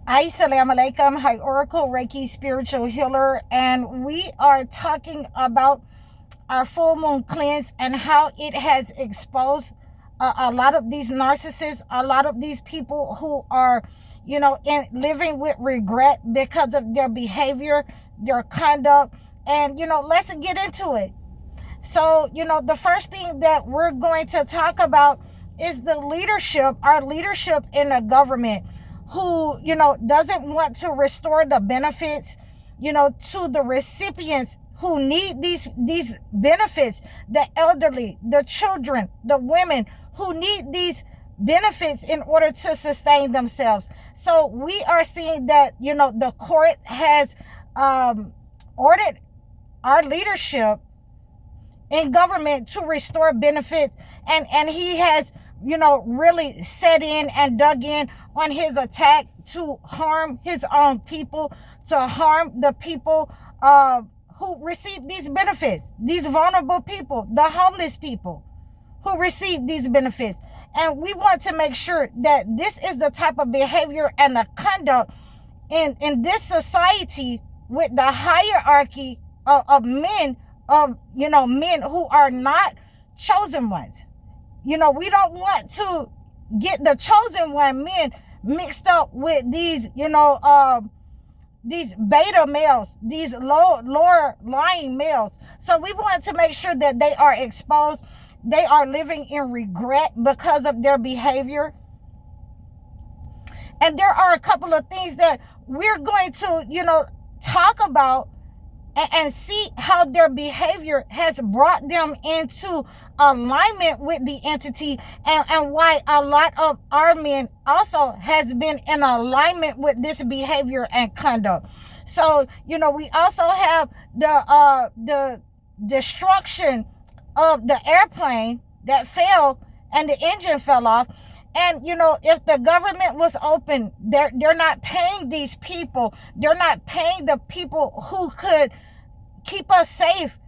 Assalamu alaikum. Hi, Oracle Reiki Spiritual Healer, and we are talking about our full moon cleanse and how it has exposed a lot of these narcissists, a lot of these people who are, living with regret because of their behavior, their conduct, and let's get into it. So, the first thing that we're going to talk about is the leadership, our leadership in the government, who, doesn't want to restore the benefits, to the recipients who need these benefits, the elderly, the children, the women who need these benefits in order to sustain themselves. So we are seeing that, the court has ordered our leadership in government to restore benefits, and he has really set in and dug in on his attack to harm his own people, to harm the people who receive these benefits, these vulnerable people, the homeless people who receive these benefits. And we want to make sure that this is the type of behavior and the conduct in this society with the hierarchy of men, men who are not chosen ones. We don't want to get the chosen one men mixed up with these, these beta males, these lower lying males. So we want to make sure that they are exposed. They are living in regret because of their behavior. And there are a couple of things that we're going to, talk about and see how their behavior has brought them into alignment with the entity, and why a lot of our men also has been in alignment with this behavior and conduct. So, we also have the destruction of the airplane that fell and the engine fell off. And, if the government was open, they're not paying these people. They're not paying the people who could keep us safe,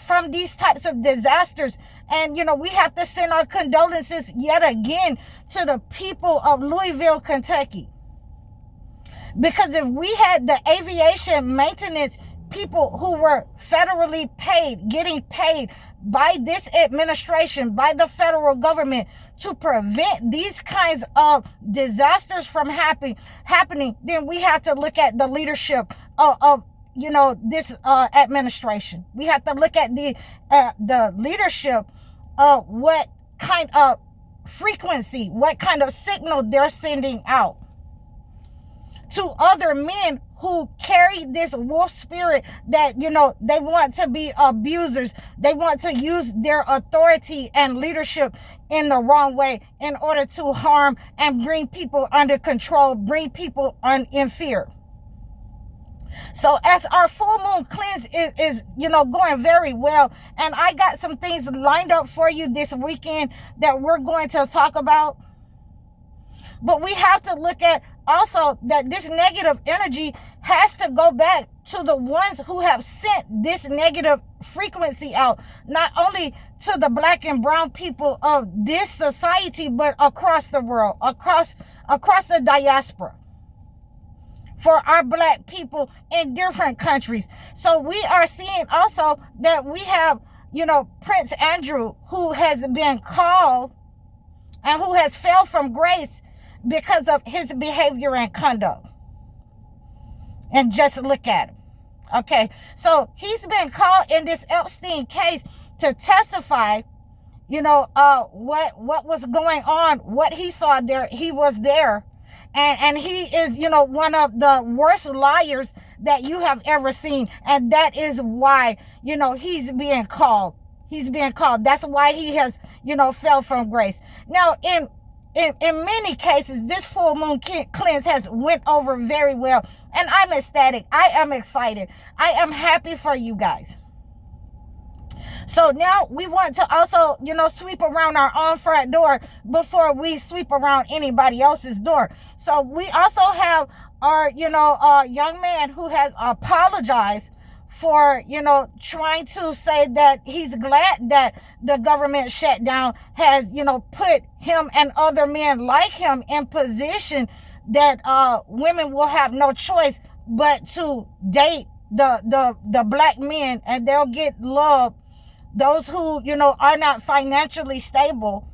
from these types of disasters. And, we have to send our condolences yet again to the people of Louisville, Kentucky. Because if we had the aviation maintenance people who were federally paid, getting paid by this administration, by the federal government, to prevent these kinds of disasters from happening, then we have to look at the leadership of this administration. We have to look at the leadership of what kind of frequency, what kind of signal they're sending out to other men who carry this wolf spirit that, they want to be abusers. They want to use their authority and leadership in the wrong way in order to harm and bring people under control, bring people in fear. So as our full moon cleanse is going very well, and I got some things lined up for you this weekend that we're going to talk about. But we have to look at also that this negative energy has to go back to the ones who have sent this negative frequency out, not only to the black and brown people of this society, but across the world, across the diaspora, for our black people in different countries. So we are seeing also that we have, Prince Andrew, who has been called and who has fell from grace because of his behavior and conduct. And just look at him. Okay, so he's been called in this Epstein case to testify, what was going on, what he saw there. He was there. And he is, one of the worst liars that you have ever seen. And that is why, he's being called. He's being called. That's why he has, fell from grace. Now, in many cases, this full moon cleanse has went over very well. And I'm ecstatic. I am excited. I am happy for you guys. So now we want to also, sweep around our own front door before we sweep around anybody else's door. So we also have our, young man who has apologized for, trying to say that he's glad that the government shutdown has, put him and other men like him in position that women will have no choice but to date the black men, and they'll get love, those who, are not financially stable.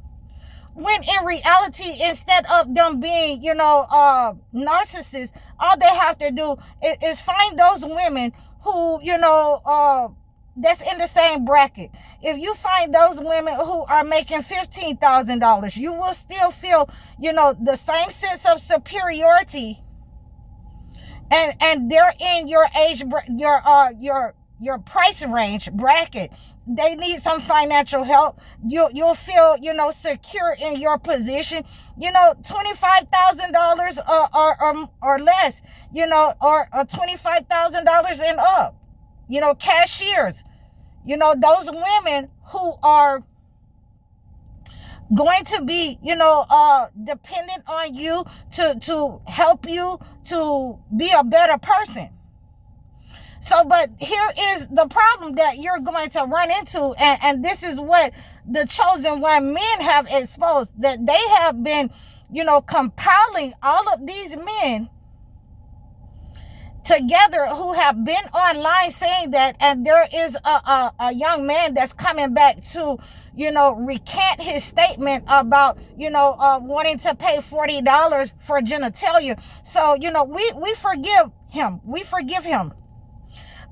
When in reality, instead of them being, narcissists, all they have to do is find those women who, that's in the same bracket. If you find those women who are making $15,000, you will still feel, the same sense of superiority, and they're in your age, your price range bracket. They need some financial help. You'll feel, secure in your position. $25,000 or less. Or $25,000 and up. Cashiers. Those women who are going to be, dependent on you to help you to be a better person. So, but here is the problem that you're going to run into, and this is what the chosen one men have exposed, that they have been, compiling all of these men together who have been online saying that, and there is a young man that's coming back to, recant his statement about, wanting to pay $40 for genitalia. So, we forgive him. We forgive him.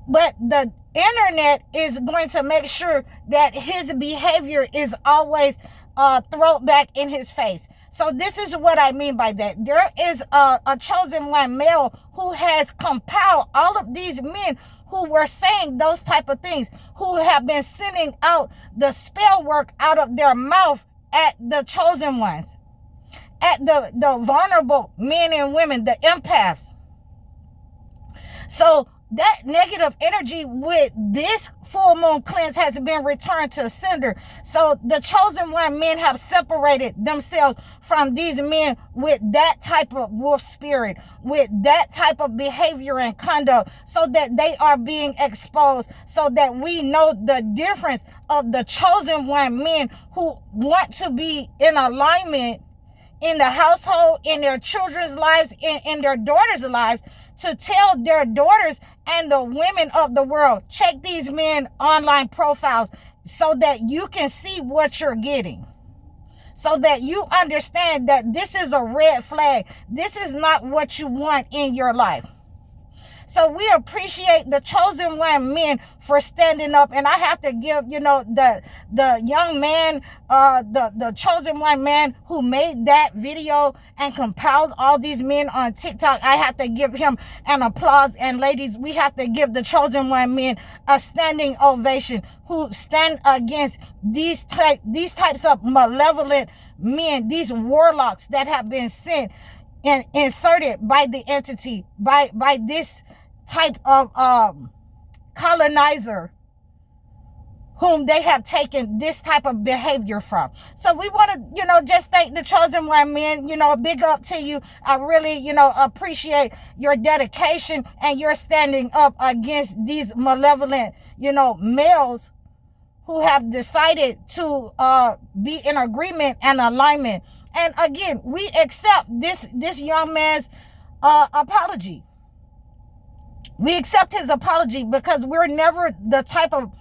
But the internet is going to make sure that his behavior is always thrown back in his face. So this is what I mean by that. There is a chosen one male who has compiled all of these men who were saying those type of things, who have been sending out the spell work out of their mouth at the chosen ones, at the vulnerable men and women, the empaths. So that negative energy with this full moon cleanse has been returned to sender. So the chosen one men have separated themselves from these men with that type of wolf spirit, with that type of behavior and conduct, so that they are being exposed, so that we know the difference of the chosen one men who want to be in alignment in the household, in their children's lives, in their daughters' lives, to tell their daughters and the women of the world, check these men online profiles so that you can see what you're getting. So that you understand that this is a red flag. This is not what you want in your life. So we appreciate the chosen one men for standing up. And I have to give, the young man, the chosen one man who made that video and compiled all these men on TikTok, I have to give him an applause. And ladies, we have to give the chosen one men a standing ovation, who stand against these types of malevolent men, these warlocks that have been sent and inserted by the entity, by this type of colonizer whom they have taken this type of behavior from. So we want to, just thank the chosen one men, big up to you. I really, appreciate your dedication and your standing up against these malevolent, males who have decided to be in agreement and alignment. And again, we accept this young man's apology. We accept his apology because we're never the type of,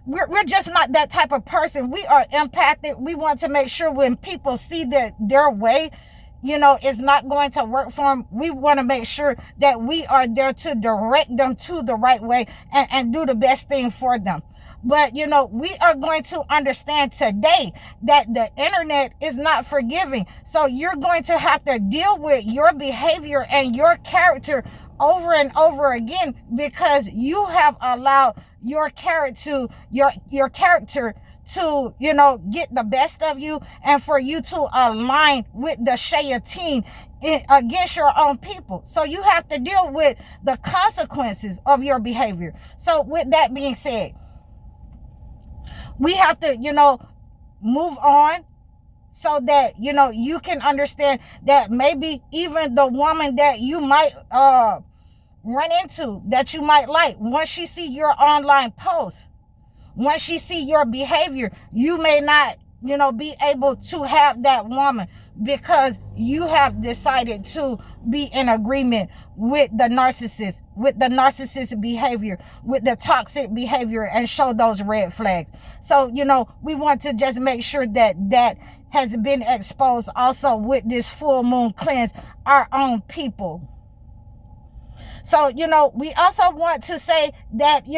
we're just not that type of person. We are empathic. We want to make sure when people see that their way, is not going to work for them, we want to make sure that we are there to direct them to the right way and do the best thing for them. But, we are going to understand today that the internet is not forgiving. So you're going to have to deal with your behavior and your character over and over again, because you have allowed your character to get the best of you, and for you to align with the shayateen against your own people. So you have to deal with the consequences of your behavior. So with that being said, we have to move on, so that you can understand that maybe even the woman that you might run into, that you might like, once she see your online posts, once she see your behavior, you may not be able to have that woman, because you have decided to be in agreement with the narcissist behavior, with the toxic behavior, and show those red flags. So, we want to just make sure that has been exposed also with this full moon cleanse, our own people. So, we also want to say that,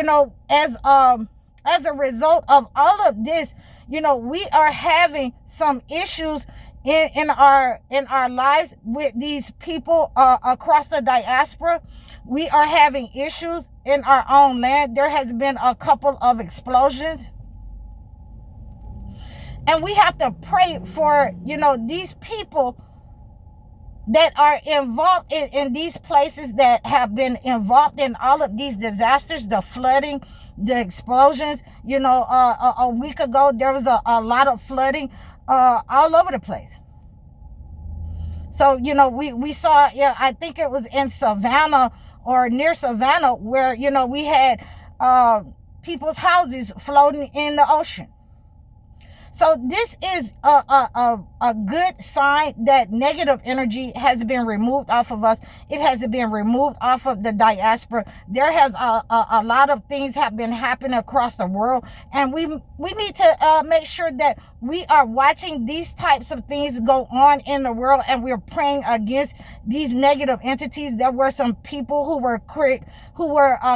as a result of all of this, we are having some issues in our lives with these people across the diaspora. We are having issues in our own land. There has been a couple of explosions. And we have to pray for, these people that are involved in these places, that have been involved in all of these disasters, the flooding, the explosions. A week ago, there was a lot of flooding all over the place. So, we saw, I think it was in Savannah or near Savannah, where, we had people's houses floating in the ocean. So this is a good sign that negative energy has been removed off of us. It has been removed off of the diaspora. There has a lot of things have been happening across the world, and we need to make sure that we are watching these types of things go on in the world, and we're praying against these negative entities. There were some people who were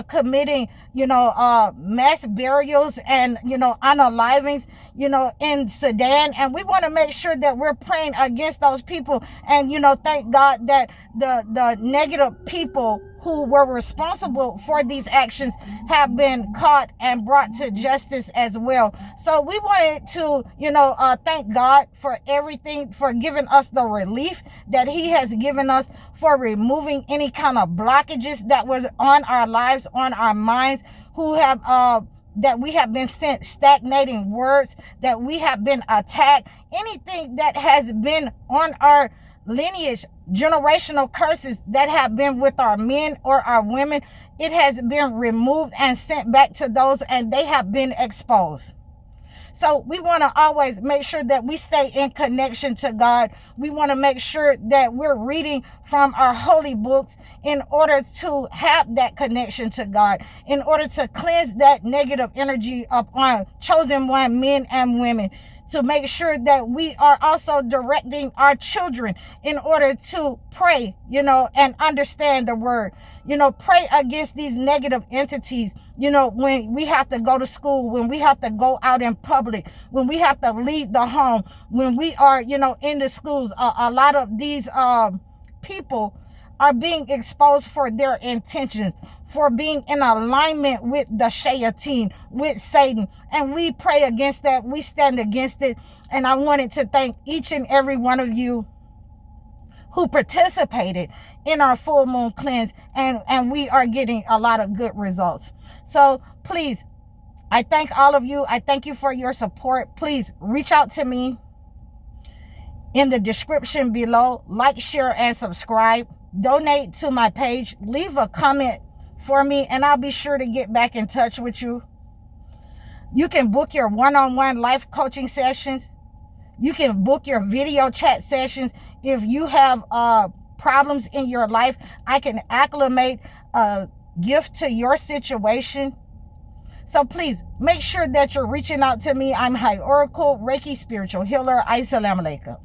committing, mass burials and, unalivings, in Sudan. And we want to make sure that we're praying against those people. And, thank God that the negative people who were responsible for these actions have been caught and brought to justice as well. So we wanted to, thank God for everything, for giving us the relief that he has given us, for removing any kind of blockages that was on our lives, on our minds, who have, that we have been sent stagnating words, that we have been attacked, anything that has been on our lineage, generational curses that have been with our men or our women, it has been removed and sent back to those, and they have been exposed. So we want to always make sure that we stay in connection to God. We want to make sure that we're reading from our holy books in order to have that connection to God, in order to cleanse that negative energy upon chosen one, men and women, to make sure that we are also directing our children in order to pray, and understand the word. Pray against these negative entities, when we have to go to school, when we have to go out in public, when we have to leave the home, when we are, in the schools. A lot of these people are being exposed for their intentions, for being in alignment with the shayateen, with Satan. And we pray against that. We stand against it. And I wanted to thank each and every one of you who participated in our full moon cleanse. And we are getting a lot of good results. So please, I thank all of you. I thank you for your support. Please reach out to me in the description below. Like, share, and subscribe. Donate to my page. Leave a comment for me, and I'll be sure to get back in touch with you. You can book your one-on-one life coaching sessions. You can book your video chat sessions. If you have problems in your life, I can acclimate a gift to your situation. So please make sure that you're reaching out to me. I'm High Oracle, Reiki Spiritual Healer. Assalamu alaikum.